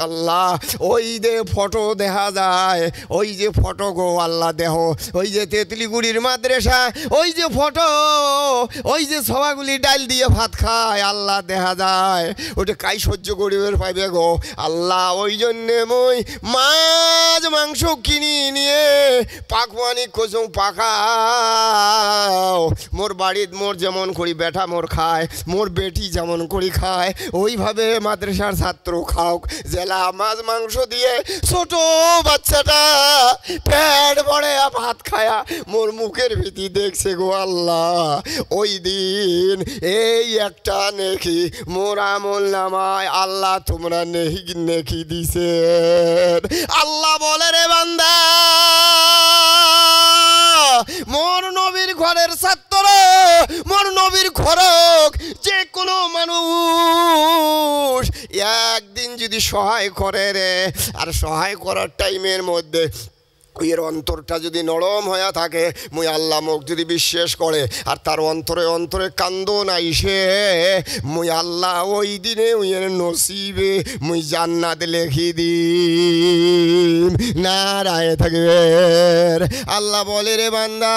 আল্লাহ ওই যে ফটো দেখা যায়, ওই যে ফটো গো আল্লাহ দেহ, ওই যে তেঁতুলিগুড়ির মাদ্রাসা, ওই যে ফটো, ওই যে সবাগুলি ডাল দিয়ে ভাত খায় আল্লাহ দেখা যায়, ওটা কাই সহ্য করিবের পাইবে গো আল্লাহ। ওই জন্যে মই মাছ মাংস কিনি নিয়ে পাকওয়ানি কোচং পাকাও, মোর বাড়িত মোর যেমন করি বেটা মোর খায়, মোর বেটি যেমন করি খায়, ওইভাবে মাদ্রাসার ছাত্র খাও, জেলা মাছ মাংস দিয়ে ছোট বাচ্চাটা পেট ভরে ভাত খায়া মোর মুখের ভীতি দেখছে গো আল্লাহ। ওই দিন এই একটা নেকি মোর আমল নামায় আল্লাহ তোমরা নেকি দিছেন। আল্লাহ বলে রে বান্দা, মোর নবীর ঘরের ছাত্র, মোর নবীর ঘরক যে কোনো মানুষ একদিন যদি সহায় করে রে, আর সহায় করার টাইমের মধ্যে এর অন্তরটা যদি নরম হয়ে থাকে, মুই আল্লাহ মুখ যদি বিশ্বাস করে আর তার অন্তরে অন্তরে কান্দন আইসে, মুই আল্লাহ ওই দিনে উইয়ের নসিবে মুই জান্নাত লেখি দিম। নারায়ে তাকবীর। আল্লাহ বলে রে বান্দা,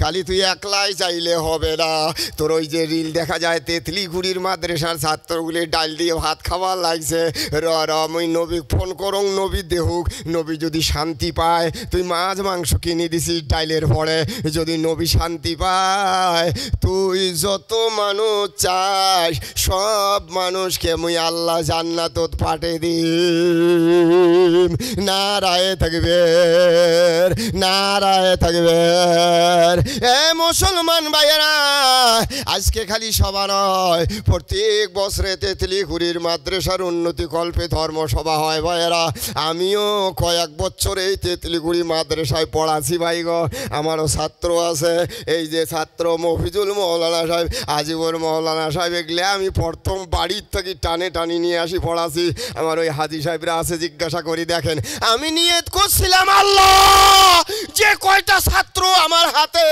খালি তুই একলাই চাইলে হবে না, তোর ওই যে রিল দেখা যায় তেঁতুলিগুড়ির মাদ্রাসার ছাত্রগুলি ডাল দিয়ে ভাত খাবার লাগছে, র মুই নবী ফোন করং, নবী দেহুক, নবী যদি শান্তি পায়, তুই মাছ মাংস কিনে দিছিস ডাইলের পরে, যদি নবী শান্তি পায়, তুই যত মানুষ চাস সব মানুষকে মুই আল্লাহ জান্নাতত পাঠিয়ে দিম। নারায়ে তাকবীর, নারায়ে তাকবীর। এ মুসলমান ভাইয়েরা, আজকে খালি সভা নয়, প্রত্যেক বছরে তেঁতুলিগুড়ির মাদ্রাসার উন্নতি কল্পে ধর্মসভা হয় ভাইয়েরা। আমিও কয়েক বছর এই তেঁতুলিগুড়ি মাদ্রাসায় পড়াছি ভাই গো, আমারও ছাত্র আছে। এই যে ছাত্র মফিজুল মৌলানা সাহেব, আজিবুর মৌলানা সাহেব, এগুলো আমি প্রথম বাড়ির থেকে টানে টানি নিয়ে আসি পড়াছি। আমার ওই হাজি সাহেবরা আছে, জিজ্ঞাসা করি দেখেন। আমি নিয়ত করছিলাম আল্লাহ যে কয়টা ছাত্র আমার হাতে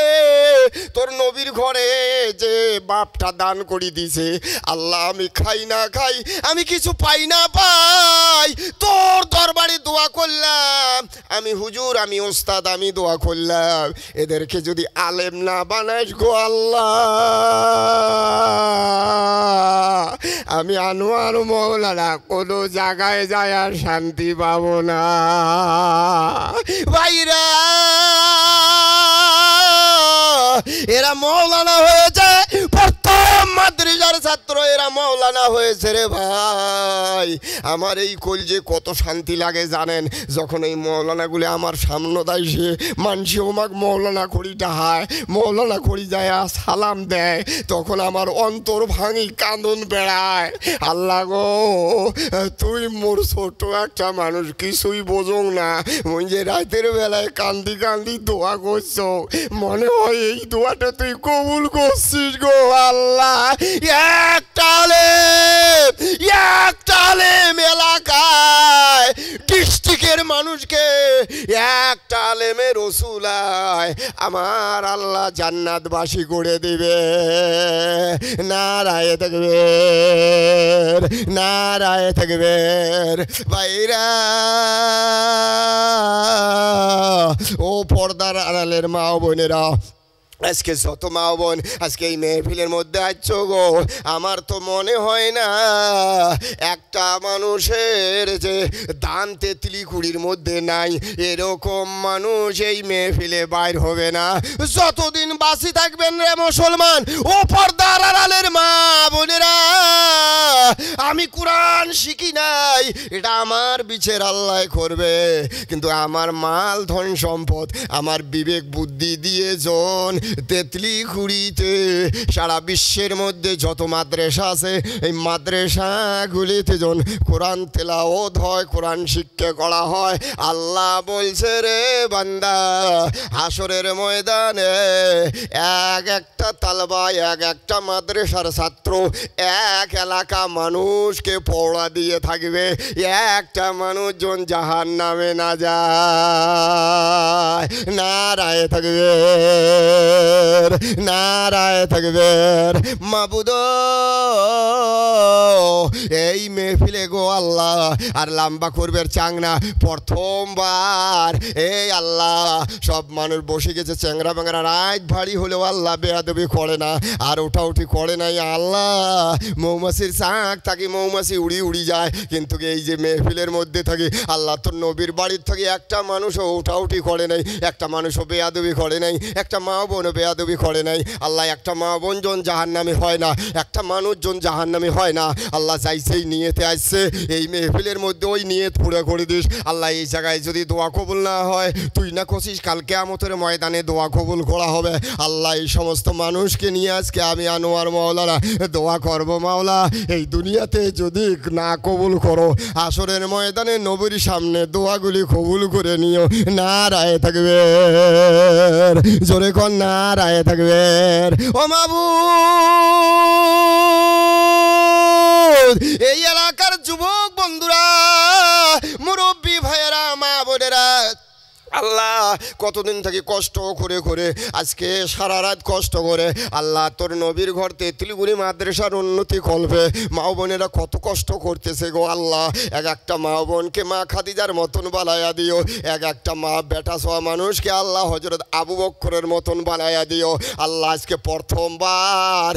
তোর নবীর ঘরে যে বাপটা দান করে দিছে, আল্লাহ আমি খাই না খাই, আমি কিছু পাই না পাই, তোর দরবারে দোয়া করলাম, আমি হুজুর, আমি ওস্তাদ, আমি দোয়া করলাম, এদেরকে যদি আলেম না বানাইস গো আল্লাহ, আমি আনোয়ার মৌলানা কোনো জায়গায় যায় আর শান্তি পাবো না। ভাইরা, এরা মৌলানা হয়েছে, প্রথম মাদ্রাসার ছাত্র এরা মৌলানা হয়েছে রে ভাই। আমার এই কলজে কত শান্তি লাগে জানেন, যখন এই মৌলানাগুলি আমার সামনে দাইসে মানসি ওমাক মৌলানা করি ডাহায়, মৌলানা করি যায় সালাম দেয়, তখন আমার অন্তর ভাঙি কাঁদন বেড়ায়। আল্লাহ গো, তুই মোর ছোট একটা মানুষ, কিছুই বোঝং না, ওই যে রাতের বেলায় কান্দি কান্দি দোয়া করছো, মনে হয় এই দোয়াটা তুই কবুল করছিস গো আল্লাহ। একটা আলেম এলাকায় ডিস্ট্রিক্টের মানুষকে একটা আলেমের রসুলায় আমার আল্লাহ জান্নাতবাসী করে দিবে। নারায়ে তাকবীর, নারায়ে তাকবীর। ভাইরা, ও পর্দার আড়ালের মা ও বোনেরা, আজকে যত মা বোন আজকে এই মেহফিলের মধ্যে আছো গো, আমার তো মনে হয় না একটা মানুষের যে দান তেঁতুলিগুড়ির মধ্যে নাই, এরকম মানুষ এই মেহফিলে বাইর হবে না যতদিন বাঁচি থাকবেন রে মুসলমান। ও পর্দার আড়ালের মা বোনেরা, আমি কোরআন শিখি নাই, এটা আমার বিচার আল্লাহ করবে, কিন্তু আমার মাল ধন সম্পদ আমার বিবেক বুদ্ধি দিয়ে জন তেঁতুলিগুড়িতে সারা বিশ্বের মধ্যে যত মাদ্রাসা আছে, এই মাদ্রাসাগুলিতে জন কোরআন তেলাওয়াত হয়, কোরআন শিক্ষা করা হয়। আল্লাহ বলছে রে বান্দা, হাসরের ময়দানে এক একটা তালবায় এক একটা মাদ্রাসার ছাত্র এক এলাকা মানুষকে পড়া দিয়ে থাকবে, একটা মানুষজন জাহান্নামে না যায়। নারায়ে তাকবীর, নারায়ে তাকবীর। মাবুদ এই মেহফিলে গো আল্লাহ আর লম্বা করবে চাংনা প্রথমবার এই আল্লাহ সব মানুষ বসে গেছে চ্যাংরা ব্যাংরা রাত ভারী হলেও আল্লাহ বেয়াদবি করে না আর ওঠাউঠি করে নাই আল্লাহ মৌমাছির চাক থাকি মৌমাছি উড়ি উড়ি যায় কিন্তু এই যে মেহফিলের মধ্যে থাকি আল্লাহ তোর নবীর বাড়ির থাকি একটা মানুষও ওঠাউঠি করে নাই একটা মানুষও বেয়াদবি করে নাই একটা মা বোনও বেয়াদবি করে নাই আল্লাহ একটা মা বোন জন জাহান্নামী হয় না একটা মানুষজন জাহান্নামী হয় না আল্লাহ চাইছেই নিয়েতে আসছে এই মেহফিলের মধ্যে ওই নিয়ত পুরো করে দিস আল্লাহ এই জায়গায় যদি দোয়া কবুল না হয় তুই না কষিস কাল কিয়ামতের ময়দানে দোয়া কবুল করা হবে আল্লাহ এই সমস্ত মানুষকে নিয়ে আজকে আমি আনোয়ার মাওলানা দোয়া করব মাওলা এই দুনিয়াতে যদি না কবুল করো আসরের ময়দানে নবীর সামনে দোয়াগুলি কবুল করে নিও নারায়ে তাকবীর জোরে কর নারায়ে তাকবীর ও মাবুদ এই এলাকার যুবক বন্ধুরা মুরব্বী ভাইয়েরা মা বোনেরা আল্লাহ কতদিন থেকে কষ্ট করে করে আজকে সারা রাত কষ্ট করে আল্লাহ তোর নবীর ঘর তেঁতুলিগুড়ি মাদ্রাসার উন্নতি কল্পে মা বোনেরা কত কষ্ট করতেছে গো আল্লাহ এক একটা মা বোনকে মা খাদিজার মতন বানায়া দিও এক একটা মা বেটা ছোয়া মানুষকে আল্লাহ হযরত আবু বকরের মতন বানায়া দিও আল্লাহ আজকে প্রথমবার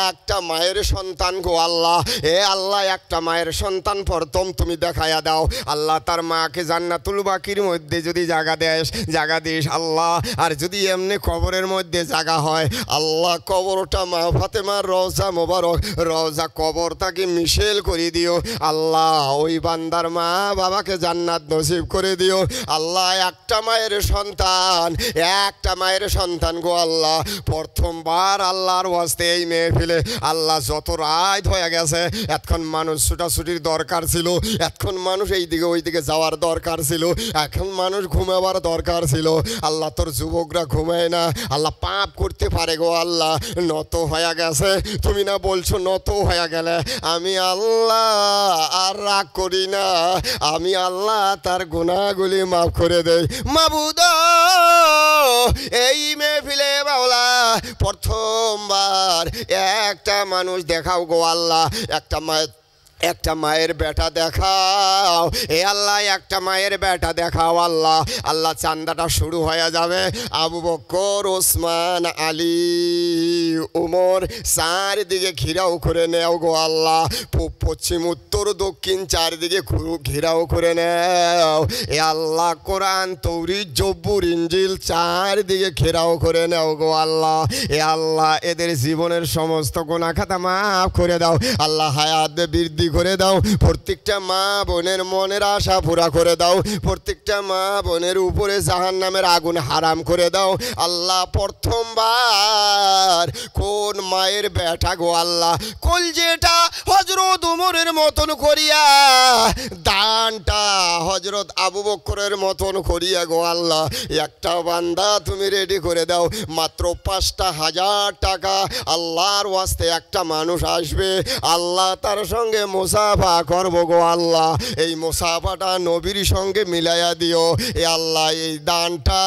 একটা মায়ের সন্তান গো আল্লাহ এ আল্লাহ একটা মায়ের সন্তান প্রথম তুমি দেখায়া দাও আল্লাহ তার মাকে জান্নাতুল বাকির মধ্যে যদি জায়গা জায়গা দিস আল্লাহ আর যদি এমনি কবরের মধ্যে জায়গা হয় আল্লাহ কবরটা মা ফাতেমার রওজা মোবারক রওজা কবরটাকে মিশেল করে দিও আল্লাহ ওই বান্দার মা বাবাকে জান্নাত নসিব করে দিও আল্লাহ একটা মায়ের সন্তান গো আল্লাহ প্রথমবার আল্লাহর ওয়াস্তে এই মেহফিলে আল্লাহ যত রাত হয়ে গেছে এতক্ষণ মানুষ ছুটাছুটির দরকার ছিল এতক্ষণ মানুষ এই দিকে ওই দিকে যাওয়ার দরকার ছিল এখন মানুষ ঘুমাবার দরকার ছিল আল্লাহ তোর যুবকরা ঘুমায় না আল্লাহ পাপ করতে পারে গো আল্লাহ নত হয়ে গেছে তুমি না বলছো নত হয়ে গেলে আমি আল্লাহ আর রাগ করি না আমি আল্লাহ তার গুনাহগুলি মাফ করে দেই মাবুদ এই মেহফিলে বাউলা প্রথমবার একটা মানুষ দেখাও গো আল্লাহ একটা মায়ের বেটা দেখাও এ আল্লাহ একটা মায়ের বেটা দেখাও আল্লাহ আল্লাহ চান্দাটা শুরু হয়ে যাবে আবু বকর ওসমান আলী উমর চারিদিকে ঘিরাও করে নেও গো আল্লাহ পূব পশ্চিম উত্তর দক্ষিণ চারিদিকে ঘিরাও করে নেও এ আল্লাহ কোরআন তৌরিত জব্বুর ইনজিল চারিদিকে ঘেরাও করে নেও গো আল্লাহ এ আল্লাহ এদের জীবনের সমস্ত গুনাহ খাতা মাফ করে দাও আল্লাহ হায়াত বৃদ্ধি করে দাও প্রত্যেকটা মা বোনের মনের আশা পুরা করে দাও প্রত্যেকটা মা বোনের উপরে জাহান্নামের আগুন হারাম করে দাও আল্লাহ প্রথমবার কোন মায়ের বেটা গো আল্লাহ কলজেটা হযরত ওমরের মতন করিয়া দানটা হযরত আবু বকরের মতন করিয়া গো আল্লাহ একটা বান্দা তুমি রেডি করে দাও মাত্র ৫,০০০ টাকা আল্লাহর ওয়াস্তে একটা মানুষ আসবে আল্লাহ তার সঙ্গে মুসাফা করবো গো আল্লাহ এই মুসাফাটা নবীর সঙ্গে মিলাইয়া দিও এ আল্লাহ এই দানটা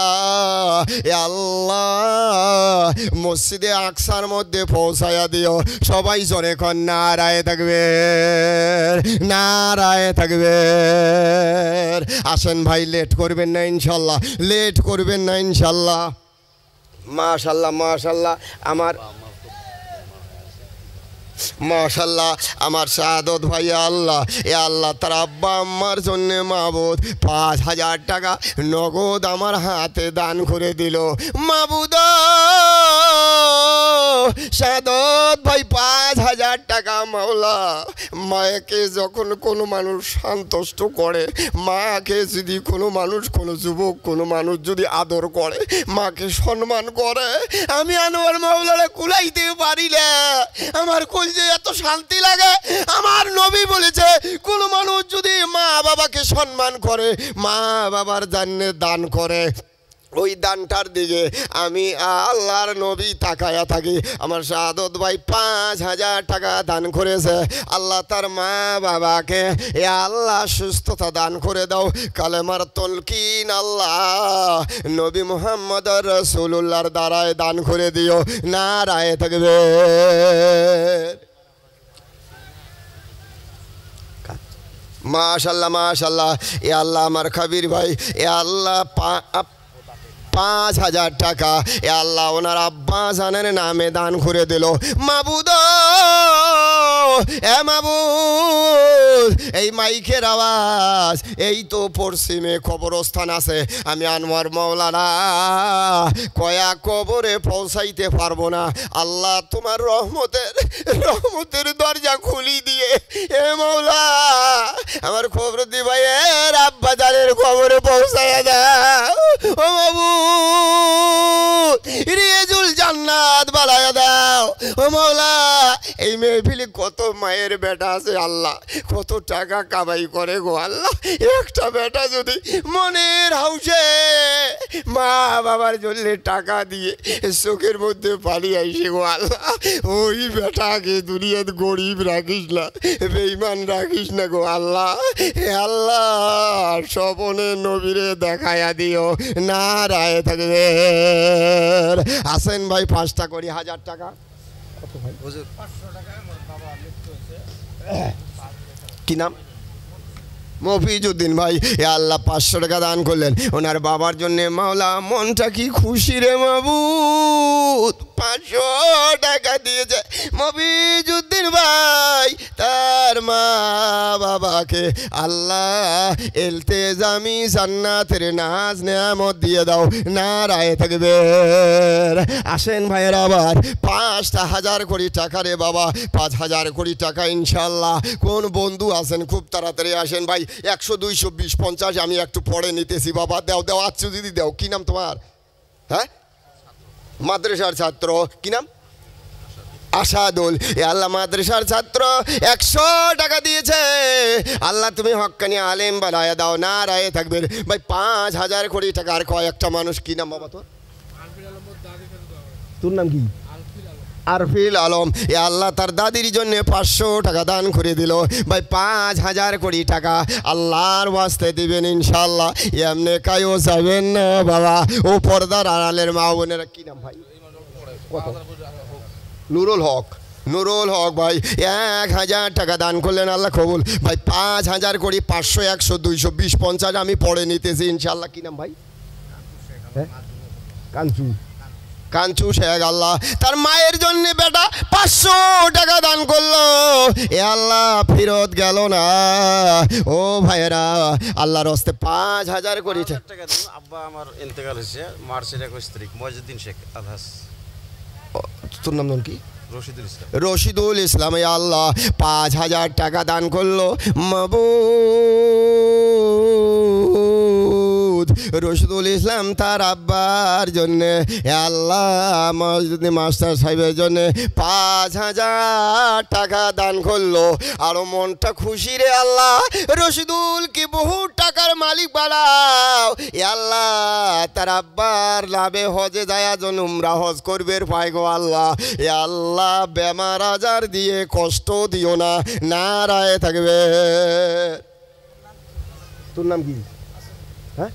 এ আল্লাহ মসজিদে আকসার মধ্যে পৌঁছায়া দিও সবাই জোরে কর নারায়ে তাকবীর নারায়ে তাকবীর আসেন ভাই লেট করবেন না ইনশাল্লাহ লেট করবেন না ইনশাল্লাহ মাশাল্লাহ মাশাল্লাহ মাশাল্লাহ আমার শাহাদত ভাই আল্লাহ এ আল্লাহ তার আব্বা আম্মার জন্য মাবুদ ৫,০০০ টাকা নগদ আমার হাতে দান করে দিল মাবুদ শাহাদত ভাই ৫,০০০ টাকা মাওলা মাকে যখন কোনো মানুষ সন্তুষ্ট করে মাকে যদি কোনো মানুষ কোনো যুবক কোনো মানুষ যদি আদর করে মাকে সম্মান করে আমি আনোয়ার মাওলারে কুলাইতে পারি না আমার যে এত শান্তি লাগে আমার নবী বলেছে কোন মানুষ যদি মা বাবাকে সম্মান করে মা বাবার জন্য দান করে ওই দানটার দিকে আমি আল্লাহর নবী তাকায়া থাকি আমার শাহাদত ভাই ৫,০০০ টাকা দান করেছে আল্লাহ তার মা বাবাকে এ আল্লাহ সুস্থতা দান করে দাও কালেমার তলকিন আল্লাহ নবী মুহাম্মদ রাসূলুল্লাহর দ্বারায় দান করে দিও নারায়ে তাকবীর মাশাল্লাহ মাশাল্লাহ। এ আল্লাহ আমার কবির ভাই, এ আল্লাহ 5,000 টাকা এ আল্লাহ ওনার আব্বা জানের নামে দান করে দিল। মাবুদ এ মাবুদ, এই মাইকের আওয়াজ, এই তো পশ্চিমে কবরস্থান আছে, আমি আনোয়ার মাওলানা কয়া কবরে পৌঁছাইতে পারবো না, আল্লাহ তোমার রহমতের দরজা খুলি দিয়ে এ মাওলা আমার খবর দি ভাইয়ের আব্বা জানের কবরে পৌঁছাইয়া দাও। ও বাবু রিয়াজুল জান্নাত বানায়া দাও। ও মাওলা এই মেহফিলে কত মায়ের বেটা আছে আল্লাহ, কত টাকা কামাই করে গো আল্লাহ, একটা বেটা যদি মনের হাউসে মা বাবার জন্য টাকা দিয়ে চোখের মধ্যে পানি আইসে গো আল্লাহ, ওই বেটাকে দুনিয়াতে গরিব রাখিস না, বেঈমান রাখিস না গো আল্লাহ। হে আল্লাহ স্বপনে নবীরে দেখায়া দিও, না রায় থাকবে। আসেন ভাই 5টা করি 1000 টাকা। কি নাম? মফিজউদ্দিন ভাই, এ আল্লাহ 500 টাকা দান করলেন ওনার বাবার জন্য। মাওলা মনটা কি খুশি রে মাবুদ, 500 টাকা দিয়েছে মফিজউদ্দিন ভাই তার মা বাবাকে আল্লাহ ইলতেজামি জান্নাতের নাজ নেয়ামত দিয়ে দাও, না রায় থাকবে। আসেন ভাইয়ের আবার 5,000 কোটি টাকা রে বাবা, 5,000 কোটি টাকা ইনশাল্লাহ। কোন বন্ধু আছেন খুব তাড়াতাড়ি আসেন ভাই, 100 200 20 50 আমি একটু পরে নিতেছি বাবা, দাও দাও আচ্ছু দিদি দাও। কি নাম তোমার? হ্যাঁ মাদ্রাসার ছাত্র, কি নাম? আসাদুল। এ আল্লাহ মাদ্রাসার ছাত্র 100 টাকা দিয়েছে, আল্লাহ তুমি হক্কানি আলেম বানায়া দাও, না রায়ে থাকবে ভাই। 5,000 কোটি টাকা। আর কয়েকটা মানুষ, কি নাম বাবা তোর? তোর নাম কি? আরফিল আলম। এ আল্লাহ তার দাদির জন্য 500 টাকা দান করে দিল ভাই। 5,000 কোটি টাকা আল্লাহর ওয়াস্তে দিবেন ইনশাল্লাহ, এমনি কায়ও যাবেন না বাবা। ও পর্দার আড়ালের মা বোনেরা, কি নাম ভাই? কত? নুরুল হক। নুরুল হক ভাই 1,000 টাকা দান করলেন, আল্লাহ কবুল ভাই। 5,000 কোটি 500 100 200 20 50 আমি পড়ে নিতেছি ইনশাল্লাহ। কি নাম ভাই? কাঞ্চু। কাঞ্চু শেখ আল্লাহ তার মায়ের জন্য বেটা 500 টাকা দান করলো, এ আল্লাহ ফেরত গেল না। ও ভাইয়েরা আল্লাহর হস্তে 5,000 কোটি টাকা। আব্বা আমার ইন্তেকাল হয়েছে মার্চের 21 তারিখ, মজিউদ্দিন শেখ আলহাস। তোর নাম কি? রশিদুল ইসলাম। রশিদুল ইসলাম। এ আল্লাহ 5,000 টাকা দান করলো মাবুদ। রশিদুল ইসলাম তার আব্বার জন্যে, আল্লাহ মসজিদ মাস্টার সাহেবের জন্যে 5,000 টাকা দান করলো। আরো মনটা খুশি রে আল্লাহ, রশিদুল কি বহু টাকার মালিক বানাও। আল্লাহ তার আব্বার লাভে হজে যায় জন উমরা হজ করবে পাই গো আল্লাহ। এ আল্লাহ বেমার আজার দিয়ে কষ্ট দিও না, না রায় থাকবে। তোর নাম কি? হ্যাঁ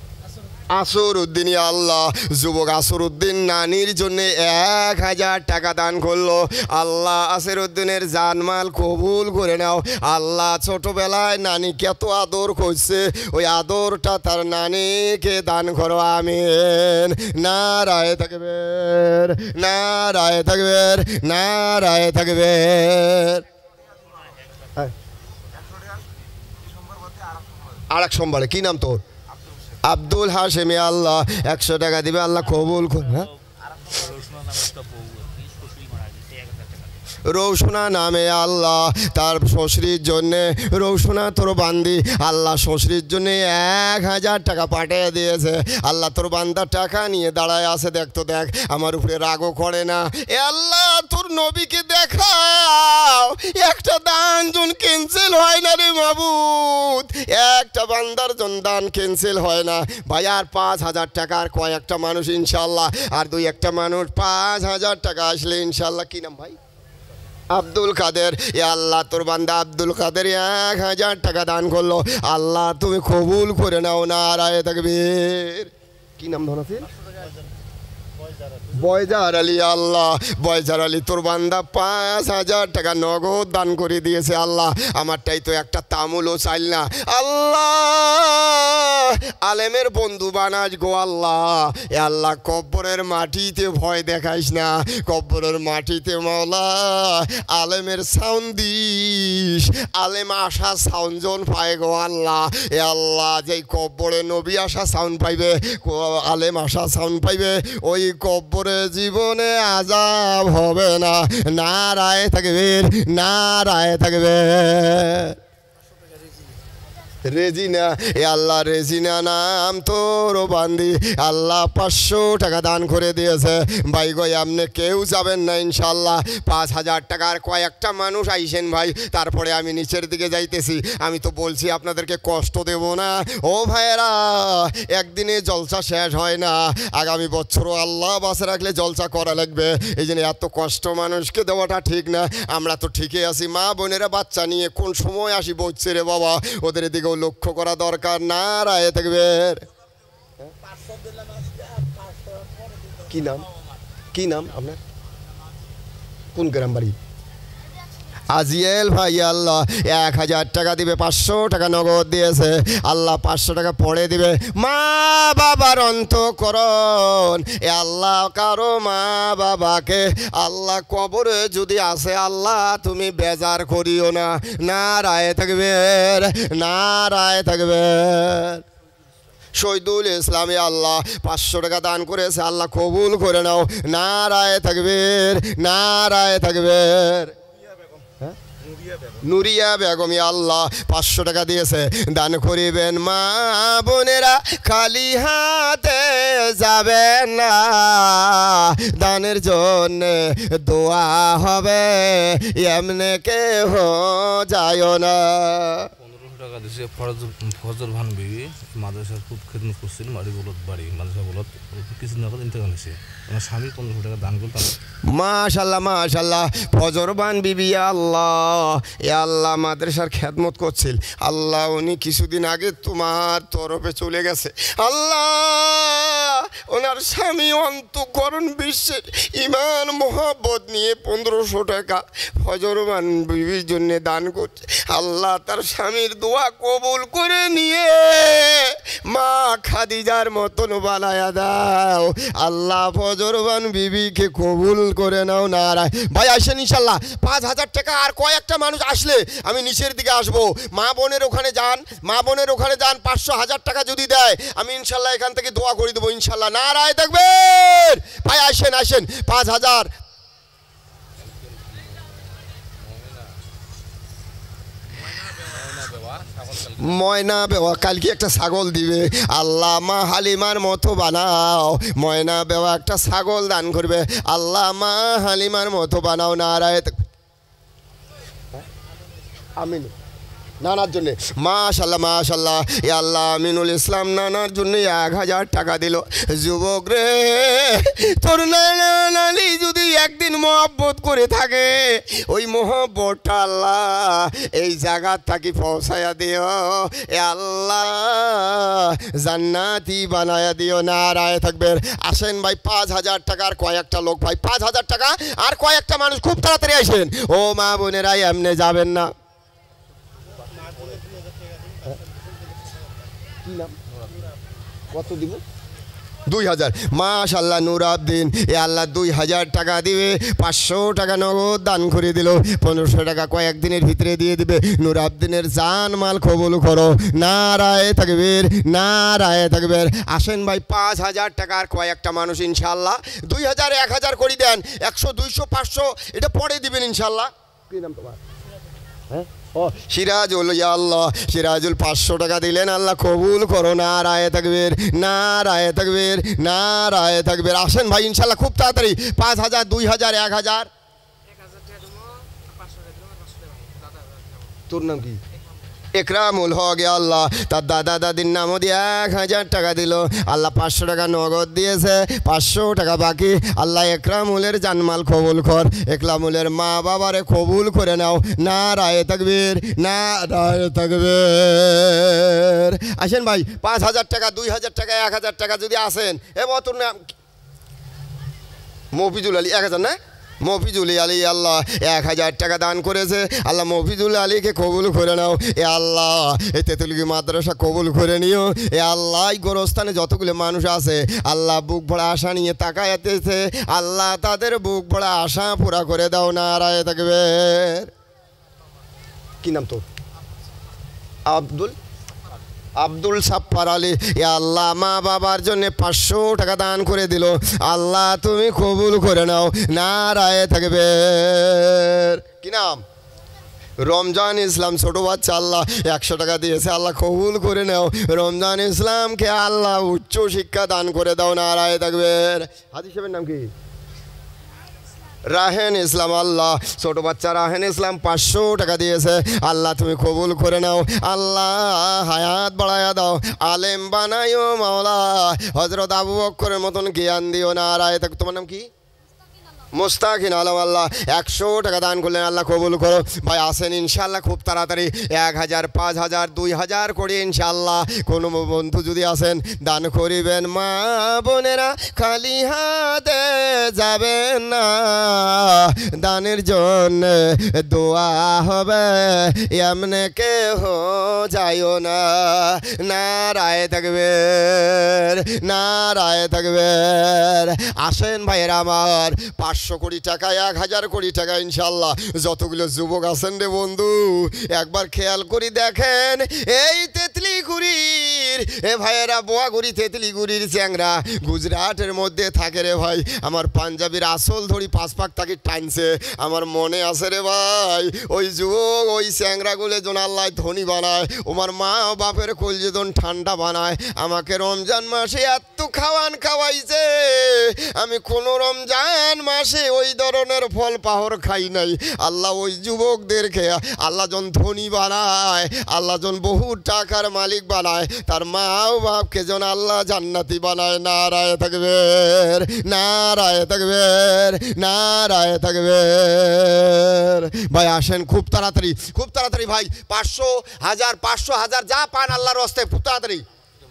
আসর উদ্দিন। আল্লাহ যুবক আসর উদ্দিন নানির জন্য 1,000 টাকা দান করলো, আল্লাহ আসর উদ্দিনের জানমাল কবুল করে নাও। আল্লাহ ছোটবেলায় নানি কত আদর করছে, ওই আদরটা তার নানিকে দান করো, আমিন। না রায় থাকবে, না রায় থাকবে, না রায় থাকবে। আর এক সোমবারে। কি নাম তোর? আব্দুল হাশেমি। আল্লাহ 100 টাকা দিবে, আল্লাহ কবুল করে। হ্যাঁ রৌশনা নামে আল্লাহ তার শ্বশুরির জন্যে, রৌশনা তোর বান্দি, আল্লাহ শ্বশুরির জন্যে 1,000 টাকা পাঠিয়ে দিয়েছে। আল্লাহ তোর বান্দার টাকা নিয়ে দাঁড়ায় আছে, দেখতো দেখ আমার উপরে রাগও করে না। এ আল্লাহ তোর নবীকে দেখাও, একটা দান জন ক্যান্সেল হয় না রে মাবুদ, একটা বান্দার জন দান ক্যান্সেল হয় না ভাই। আর 5,000 টাকা, আর কয়েকটা মানুষ ইনশাল্লাহ, আর 2-1টা মানুষ 5,000 টাকা আসলে ইনশাল্লাহ। কি নাম ভাই? আব্দুল কাদের। এ আল্লাহ তোর বান্দা আব্দুল কাদের 1,000 টাকা দান করলো, আল্লাহ তুমি কবুল করে নাও, না রায় থাকবে। কি নাম ধরেছেন? বয়জার আলী আল্লাহ, বয়জার আলী তোর বান্দা 5,000 টাকা নগদ দান করে দিয়েছে আল্লাহ। আমারটাই তো একটা তামুলও চাইল না আল্লাহ, আলেমের বন্ধু বানাস গো আল্লাহ। এ আল্লাহ কব্বরের মাটিতে ভয় দেখাইস না, কব্বরের মাটিতে মাওলা আলেমের সাউন্ড দিস, আলেম আসা সাউন্ড জন পায় গো আল্লাহ। এ আল্লাহ যেই কব্বরে নবী আসা সাউন্ড পাইবে, আলেম আসা সাউন্ড পাইবে, ওই কব্বরে জীবনে আযাব হবে না। নারায়ে তাকবীর, নারায়ে তাকবীর। রেজিনা, এ আল্লাহ রেজিনা নাম তোর বান্দি আল্লাহ 500 টাকা দান করে দিয়েছে। ভাই গো আপনি কেউ যাবেন না ইনশাল্লাহ। 5,000 টাকার কয়েকটা মানুষ আইসেন ভাই, তারপরে আমি নিচের দিকে যাইতেছি। আমি তো বলছি আপনাদেরকে কষ্ট দেব না ও ভাইয়েরা, একদিনে জলসা শেষ হয় না, আগামী বছরও আল্লাহ বাসে রাখলে জলসা করা লাগবে। এই জন্য এত কষ্ট মানুষকে দেওয়াটা ঠিক না। আমরা তো ঠিকই আছি, মা বোনেরা বাচ্চা নিয়ে কোন সময় আসি বলছে রে বাবা, ওদের দিকে লক্ষ্য করা দরকার। নারায়ে তাকবীর। কি নাম, কি নাম আপনার, কোন গ্রাম বাড়ি? আজিয়েল ভাই আল্লাহ 1,000 টাকা দিবে, 500 টাকা নগদ দিয়েছে আল্লাহ, 500 টাকা পড়ে দিবে। মা বাবার অন্তঃকরণ, এ আল্লাহ কারো মা বাবাকে আল্লাহ কবরে যদি আসে আল্লাহ তুমি বেজার করিও না। নারায়ে তাকবীর, নারায়ে তাকবীর। শহীদুল ইসলামে আল্লাহ 500 টাকা দান করেছে আল্লাহ কবুল করে নাও। নারায়ে তাকবীর, নারায়ে তাকবীর। নুরিয়া বেগম আল্লাহ 500 টাকা দিয়েছে, দান করিবেন মা বোনেরা খালি হাতে যাবেন না, দানের জন্য দোয়া হবে এমনে কেহ যায় না। 1500 টাকা দিয়েছে ফজর ভান বিবি, মাদ্রাসার খুব খেদমত করছিল, বাড়ি বলত বাড়ি মাদ্রাসা বলত কিছুদিন আগে ইন্তেকাল হয়েছে। আমার স্বামী 1500 টাকা দান করতাম। মাশাল্লাহ মাশাল্লাহ, ফজরবান বিবি আল্লাহ, এ আল্লাহ মাদ্রাসার খেদমত করছিল আল্লাহ, উনি কিছুদিন আগে তোমার তরফে চলে গেছে আল্লাহ। ওনার স্বামী অন্তঃকরণ বিশ্বের ইমান মোহাব্বত নিয়ে 1500 টাকা ফজরবান বিবির জন্য দান করছে আল্লাহ, তার স্বামীর দোয়া কবুল করে নিয়ে মা খাদিজার মতন বানায়া দাও আল্লাহ, ফজরবান বিবিকে কবুল করে নাও। নারায় ভাই আসেন ইনশাল্লাহ। 5,000 টাকা আর কয়েকটা মানুষ আসলে আমি নিচের দিকে আসবো। মা বোনের ওখানে যান, মা বোনের ওখানে যান, 500-1000 টাকা যদি দেয় আমি ইনশাল্লাহ এখান থেকে দোয়া করে দেবো ইনশাল্লাহ। নারায় তাকবীর। ভাই আসেন আসেন, 5,000। ময়না বেওয়া কালকে একটা ছাগল দিবে আল্লাহ, মা হালিমার মতো বানাও। ময়না বেওয়া একটা ছাগল দান করবে আল্লাহ, মা হালিমার মতো বানাও। নারায়ে আমিন। নানার জন্যে মাশাল্লাহ মাশাল্লাহ, এ আল্লাহ আমিনুল ইসলাম নানার জন্য 1,000 টাকা দিল। যুবক রে, তোর নানি যদি একদিন মহব্বত করে থাকে ওই মহব্বতটা আল্লাহ এই জায়গা থাকি পৌঁছায়া দিও, এ আল্লাহ জান্নাতি বানায়া দিও। নারায়ে তাকবীর। আসেন ভাই, 5,000 টাকার কয়েকটা লোক ভাই, 5,000 টাকা আর কয়েকটা মানুষ খুব তাড়াতাড়ি আসেন। ও মা বোনেরা এমনি যাবেন না। কত দিব? 2,000। মাশাল্লাহ নুরউদ্দিন, এ আল্লাহ 2,000 টাকা দিবে, 500 টাকা নগদ দান করে দিল, 1500 টাকা কয়েকদিনের ভিতরে দিয়ে দিবে। নুরউদ্দিনের জান মাল কবুল করো। নারায়ে তাকবীর, নারায়ে তাকবীর। আসেন ভাই, 5,000 টাকার কয়েকটা মানুষ ইনশাল্লাহ 2,000 1,000 করে দেন, 100 200 500 এটা পরে দিবেন ইনশাল্লাহ। কি নাম তোমার? হ্যাঁ ও সিরাজুল, ইয়া আল্লাহ সিরাজুল 500 টাকা দিলেন আল্লাহ কবুল করো। নারায়ে তাকবীর, নারায়ে তাকবীর, নারায়ে তাকবীর। আসেন ভাই ইনশাল্লাহ খুব তাড়াতাড়ি। 5,000 2,000 1,000। তোর নাম কি? একরামুল হক, আল্লাহ তার দাদা দাদির নামও দিয়ে 1,000 টাকা দিল আল্লাহ, 500 টাকা নগদ দিয়েছে, 500 টাকা বাকি আল্লাহ। একরামুলের জানমাল কবুল কর, একরামুলের মা বাবারে কবুল করে নাও। নারায়ে তাকবীর, নারায়ে তাকবীর। আসেন ভাই, 5,000 টাকা 2,000 টাকা 1,000 টাকা যদি আসেন। এ তোর নাম মফিজুল আলী 1000 না মফিজুল আলী আল্লাহ 1000 টাকা দান করেছে আল্লাহ মফিজুল আলীকে কবুল করে নাও এ আল্লাহ এই তেঁতুলগুড়ি মাদ্রাসা কবুল করে নিও এ আল্লাহ এই গোরস্থানে যতগুলো মানুষ আছে আল্লাহ বুক ভরা আশা নিয়ে তাকায়াতেছে আল্লাহ তাদের বুক ভরা আশা পুরা করে দাও নারায়ে তাকবীর কি নাম তো আব্দুল সাপ্পার আলী এ আল্লাহ মা বাবার জন্য 500 টাকা দান করে দিল আল্লাহ তুমি কবুল করে নাও নারায়ে তাকবীর কি নাম রমজান ইসলাম ছোট বাচ্চা আল্লাহ 100 টাকা দিয়েছে আল্লাহ কবুল করে নাও রমজান ইসলামকে আল্লাহ উচ্চ শিক্ষা দান করে দাও নারায়ে তাকবীর হাজি সাহেবের নাম কি রাহেন ইসলাম আল্লাহ ছোট বাচ্চা রাহেন ইসলাম 500 টাকা দিয়েছে আল্লাহ তুমি কবুল করে নাও আল্লাহ হায়াত বাড়ায়া দাও আলেম বানাইও মাওলা হযরত আবু বকরের মতন জ্ঞান দিও নারায়ে তাকবীর তোমার নাম কি মুস্তাকিন আলম আল্লাহ 100 টাকা দান করলেন আল্লাহ কবুল করো ভাই আসেন ইনশাআল্লাহ খুব তাড়াতাড়ি 1000 5000 2000 করে ইনশাআল্লাহ কোনো বন্ধু যদি আসেন দান করিবেন মা বোনেরা খালি হাতে যাবেন না দানের জন্য দোয়া হবে এমনে কেহ যাইও না নারায়ে তাকবীর নারায়ে তাকবীর আসেন ভাইয়েরা আমার 500 কোটি টাকা 1000 কোটি টাকা ইনশাআল্লাহ যতগুলো যুবক আছেন রে বন্ধু একবার খেয়াল করে দেখেন এই তেতলিগুড়ির এ ভাইয়েরা বোয়াগুড়ি তেতলিগুড়ির চ্যাংরা গুজরাটের মধ্যে থাকে রে ভাই আমার পাঞ্জাবির আসল ধরি 5 পাক তাকে টানছে আমার মনে আছে রে ভাই ওই যুবক ওই চ্যাংরাগুলো জন আল্লাহ ধনী বানায় ওমার মা বাপের কলজেদন ঠান্ডা বানায় আমাকে রমজান মাসে এত খাওয়াইছে আমি কোনো রমজান মাসে ওই ধরনের ফল পাহর খাই নাই আল্লাহ ওই যুবকদেরকে আল্লাহ জন ধনী বানায় আল্লাহ জন বহু টাকার মালিক বানায় তার মা বাপকে জন আল্লাহ জান্নাতি বানায় নারায়ে তাকবীর নারায়ে তাকবীর নারায়ে তাকবীর ভাই আসেন খুব তাড়াতাড়ি ভাই 500 1000 500 1000 যা পান আল্লাহর রাস্তায় খুব তাড়াতাড়ি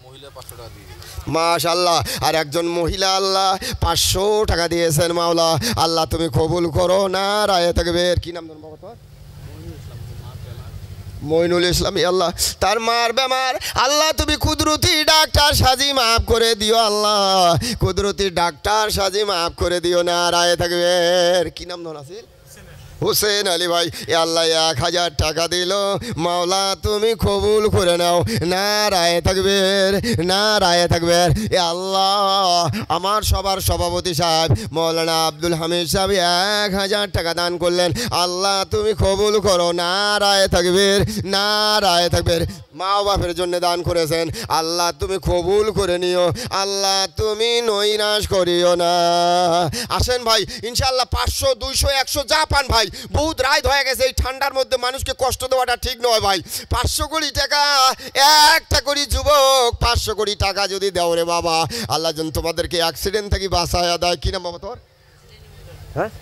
মহিলা 500 টাকা দিয়ে মাশাআল্লাহ আর একজন মহিলা আল্লাহ 500 টাকা দিয়েছেন মাওলা আল্লাহ তুমি কবুল করো নারায়ে তাকবীর কি নাম বাবা তোর মইনুল ইসলাম আল্লাহ তার মার বেমার আল্লাহ তুমি কুদরতি ডাক্তার সাজি মাফ করে দিও আল্লাহ কুদরতি ডাক্তার সাজি মাফ করে দিও নারায়ে তাকবীর কি নাম ধন আছে হুসেন আলী ভাই এ আল্লাহ 1000 টাকা দিল মাওলা তুমি কবুল করে নাও নারায়ে তাকবীর এ আল্লাহ আমার সবার সভাপতি সাহেব মৌলানা আব্দুল হামিদ সাহেব 1000 টাকা দান করলেন আল্লাহ তুমি কবুল করো নারায়ে তাকবীর মা বাপের জন্য দান করেছেন আল্লাহ তুমি কবুল করে নিও আল্লাহ তুমি নৈরাশ করিও না আসেন ভাই ইনশাআল্লাহ 500 200 100 যা পান ভাই বহুত রাত হয়ে গেছে এই ঠান্ডার মধ্যে মানুষকে কষ্ট দেওয়াটা ঠিক নয় ভাই 500 কোটি টাকা একটা করে যুবক 500 কোটি টাকা যদি দাও রে বাবা আল্লাহ যেন তোমাদেরকে অ্যাক্সিডেন্ট থেকে বাঁচায়া দেয় কি নাম বাবা তোর হ্যাঁ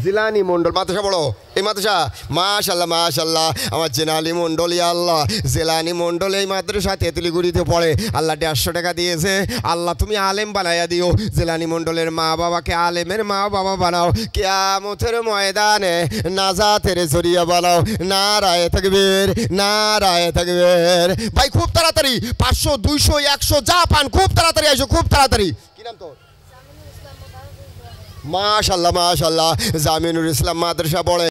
জিলানি মন্ডল মাদ্রাসা বড় এই মাদ্রাসা মাশাআল্লাহ আমার জেনালি মন্ডল ইয়া আল্লাহ জেলানি মন্ডল এই মাদ্রাসা তেঁতুলিগুড়িতে পড়ে আল্লাহ 150 টাকা দিয়েছে আল্লাহ তুমি আলেম বানাইয়া দিও জেলানি মন্ডলের মা বাবাকে আলেমের মা বাবা বানাও কিয়ামতের ময়দানে নাজাতের জরিয়া বানাও নারায়ে তাকবীর ভাই খুব তাড়াতাড়ি 500 200 100 যা পান খুব তাড়াতাড়ি আসো খুব তাড়াতাড়ি কি নাম তোর মাশাআল্লাহ জামিনুল ইসলাম মাদ্রাসা পড়ে